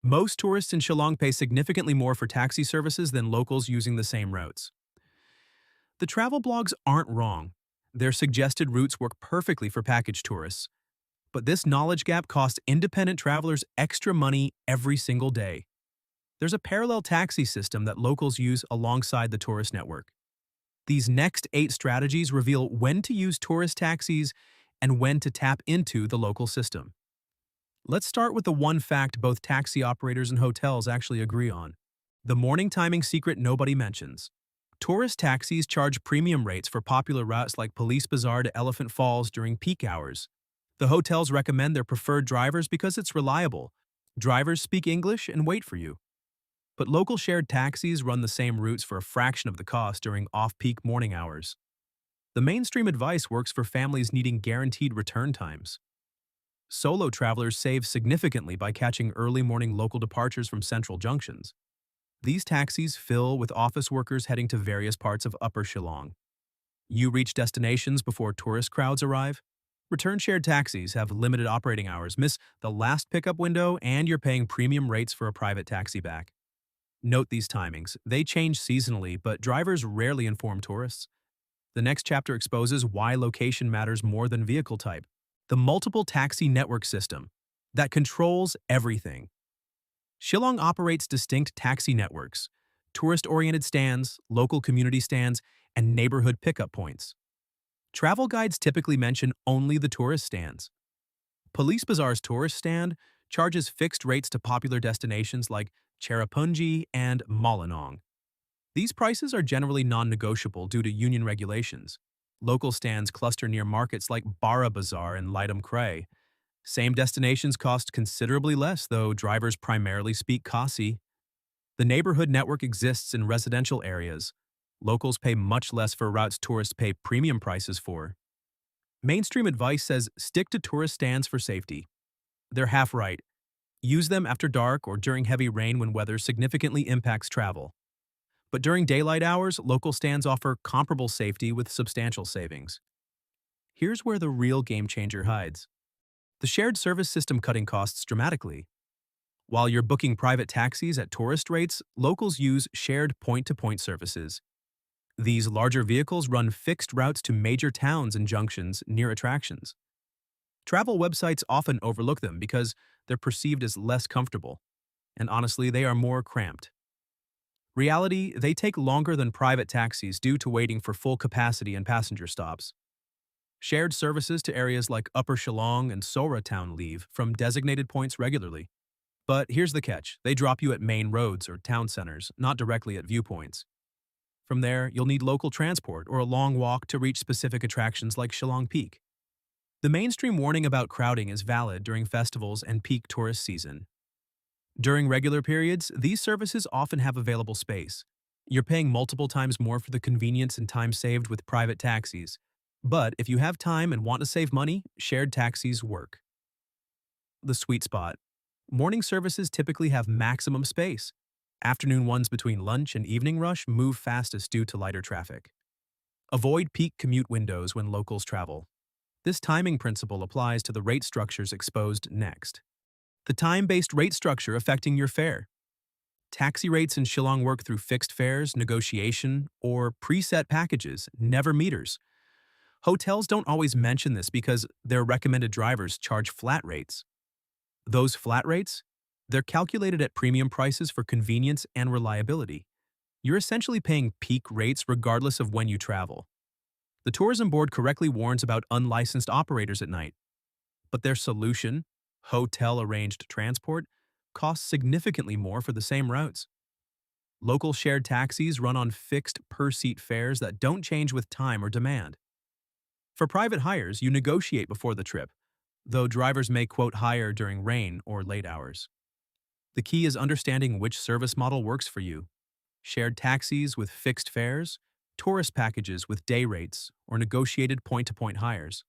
Most tourists in Shillong pay significantly more for taxi services than locals using the same routes. The travel blogs aren't wrong. Their suggested routes work perfectly for package tourists, but this knowledge gap costs independent travelers extra money every single day. There's a parallel taxi system that locals use alongside the tourist network. These next 8 strategies reveal when to use tourist taxis and when to tap into the local system. Let's start with the one fact both taxi operators and hotels actually agree on: the morning timing secret nobody mentions. Tourist taxis charge premium rates for popular routes like Police Bazaar to Elephant Falls during peak hours. The hotels recommend their preferred drivers because it's reliable. Drivers speak English and wait for you. But local shared taxis run the same routes for a fraction of the cost during off-peak morning hours. The mainstream advice works for families needing guaranteed return times. Solo travelers save significantly by catching early morning local departures from central junctions. These taxis fill with office workers heading to various parts of Upper Shillong. You reach destinations before tourist crowds arrive. Return shared taxis have limited operating hours, miss the last pickup window, and you're paying premium rates for a private taxi back. Note these timings. They change seasonally, but drivers rarely inform tourists. The next chapter exposes why location matters more than vehicle type. The multiple taxi network system that controls everything. Shillong operates distinct taxi networks: tourist-oriented stands, local community stands, and neighborhood pickup points. Travel guides typically mention only the tourist stands. Police Bazaar's tourist stand charges fixed rates to popular destinations like Cherrapunji and Malinong. These prices are generally non-negotiable due to union regulations. Local stands cluster near markets like Bara Bazaar and Lightum Kray. Same destinations cost considerably less, though drivers primarily speak Khasi. The neighborhood network exists in residential areas. Locals pay much less for routes tourists pay premium prices for. Mainstream advice says stick to tourist stands for safety. They're half right. Use them after dark or during heavy rain when weather significantly impacts travel. But during daylight hours, local stands offer comparable safety with substantial savings. Here's where the real game changer hides: the shared service system cutting costs dramatically. While you're booking private taxis at tourist rates, locals use shared point-to-point services. These larger vehicles run fixed routes to major towns and junctions near attractions. Travel websites often overlook them because they're perceived as less comfortable, and honestly, they are more cramped. Reality, they take longer than private taxis due to waiting for full capacity and passenger stops. Shared services to areas like Upper Shillong and Sora Town leave from designated points regularly. But here's the catch: they drop you at main roads or town centers, not directly at viewpoints. From there, you'll need local transport or a long walk to reach specific attractions like Shillong Peak. The mainstream warning about crowding is valid during festivals and peak tourist season. During regular periods, these services often have available space. You're paying multiple times more for the convenience and time saved with private taxis. But if you have time and want to save money, shared taxis work. The sweet spot: morning services typically have maximum space. Afternoon ones between lunch and evening rush move fastest due to lighter traffic. Avoid peak commute windows when locals travel. This timing principle applies to the rate structures exposed next. The time-based rate structure affecting your fare. Taxi rates in Shillong work through fixed fares, negotiation, or preset packages, never meters. Hotels don't always mention this because their recommended drivers charge flat rates. Those flat rates? They're calculated at premium prices for convenience and reliability. You're essentially paying peak rates regardless of when you travel. The tourism board correctly warns about unlicensed operators at night, but their solution, hotel-arranged transport, costs significantly more for the same routes. Local shared taxis run on fixed per-seat fares that don't change with time or demand. For private hires, you negotiate before the trip, though drivers may quote hire during rain or late hours. The key is understanding which service model works for you: shared taxis with fixed fares, tourist packages with day rates, or negotiated point-to-point hires.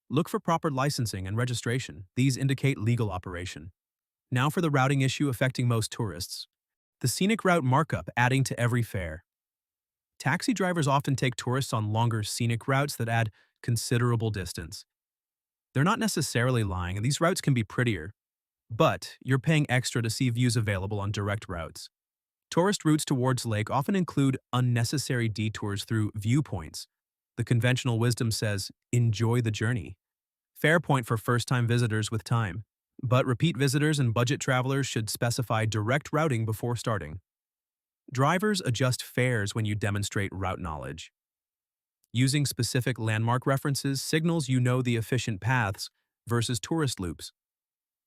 Look for proper licensing and registration. These indicate legal operation. Now for the routing issue affecting most tourists: the scenic route markup adding to every fare. Taxi drivers often take tourists on longer scenic routes that add considerable distance. They're not necessarily lying, and these routes can be prettier, but you're paying extra to see views available on direct routes. Tourist routes towards lake often include unnecessary detours through viewpoints. The conventional wisdom says, enjoy the journey. Fair point for first-time visitors with time. But repeat visitors and budget travelers should specify direct routing before starting. Drivers adjust fares when you demonstrate route knowledge. Using specific landmark references signals you know the efficient paths versus tourist loops.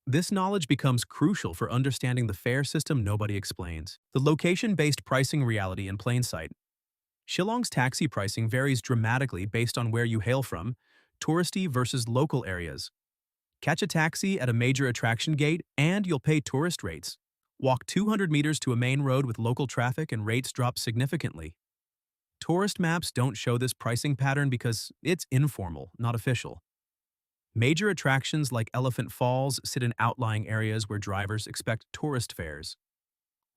This knowledge becomes crucial for understanding the fare system nobody explains. The location-based pricing reality in plain sight. Shillong's taxi pricing varies dramatically based on where you hail from, touristy versus local areas. Catch a taxi at a major attraction gate and you'll pay tourist rates. Walk 200 meters to a main road with local traffic and rates drop significantly. Tourist maps don't show this pricing pattern because it's informal, not official. Major attractions like Elephant Falls sit in outlying areas where drivers expect tourist fares.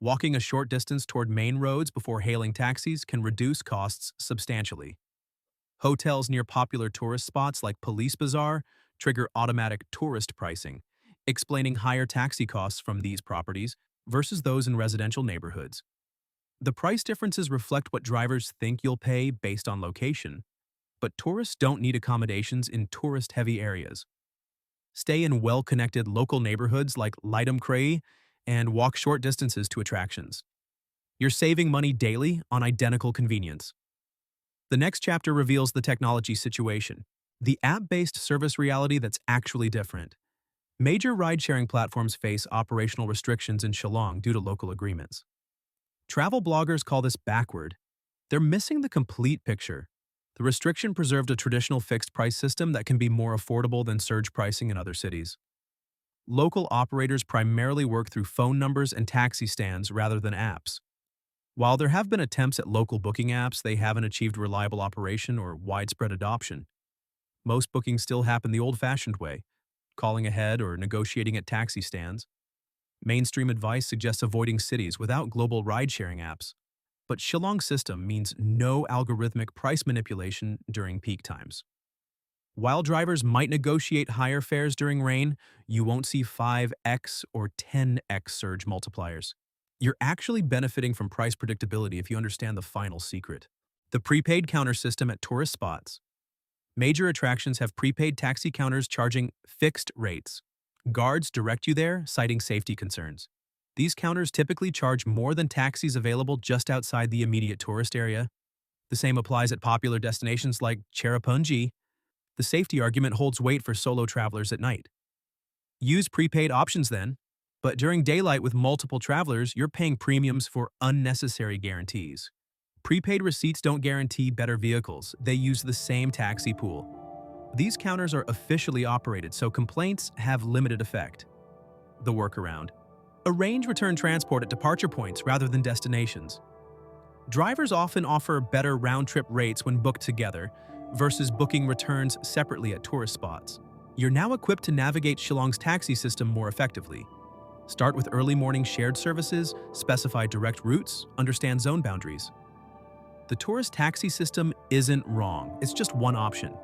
Walking a short distance toward main roads before hailing taxis can reduce costs substantially. Hotels near popular tourist spots like Police Bazaar trigger automatic tourist pricing, explaining higher taxi costs from these properties versus those in residential neighborhoods. The price differences reflect what drivers think you'll pay based on location, but tourists don't need accommodations in tourist-heavy areas. Stay in well-connected local neighborhoods like Lightum Krai and walk short distances to attractions. You're saving money daily on identical convenience. The next chapter reveals the technology situation, the app-based service reality that's actually different. Major ride-sharing platforms face operational restrictions in Shillong due to local agreements. Travel bloggers call this backward. They're missing the complete picture. The restriction preserved a traditional fixed-price system that can be more affordable than surge pricing in other cities. Local operators primarily work through phone numbers and taxi stands rather than apps. While there have been attempts at local booking apps, they haven't achieved reliable operation or widespread adoption. Most bookings still happen the old-fashioned way, calling ahead or negotiating at taxi stands. Mainstream advice suggests avoiding cities without global ride-sharing apps. But Shillong's system means no algorithmic price manipulation during peak times. While drivers might negotiate higher fares during rain, you won't see 5x or 10x surge multipliers. You're actually benefiting from price predictability if you understand the final secret. The prepaid counter system at tourist spots. Major attractions have prepaid taxi counters charging fixed rates. Guards direct you there, citing safety concerns. These counters typically charge more than taxis available just outside the immediate tourist area. The same applies at popular destinations like Cherrapunji. The safety argument holds weight for solo travelers at night. Use prepaid options then, but during daylight with multiple travelers, you're paying premiums for unnecessary guarantees. Prepaid receipts don't guarantee better vehicles. They use the same taxi pool. These counters are officially operated, so complaints have limited effect. The workaround. Arrange return transport at departure points rather than destinations. Drivers often offer better round-trip rates when booked together versus booking returns separately at tourist spots. You're now equipped to navigate Shillong's taxi system more effectively. Start with early morning shared services, specify direct routes, understand zone boundaries. The tourist taxi system isn't wrong, it's just one option.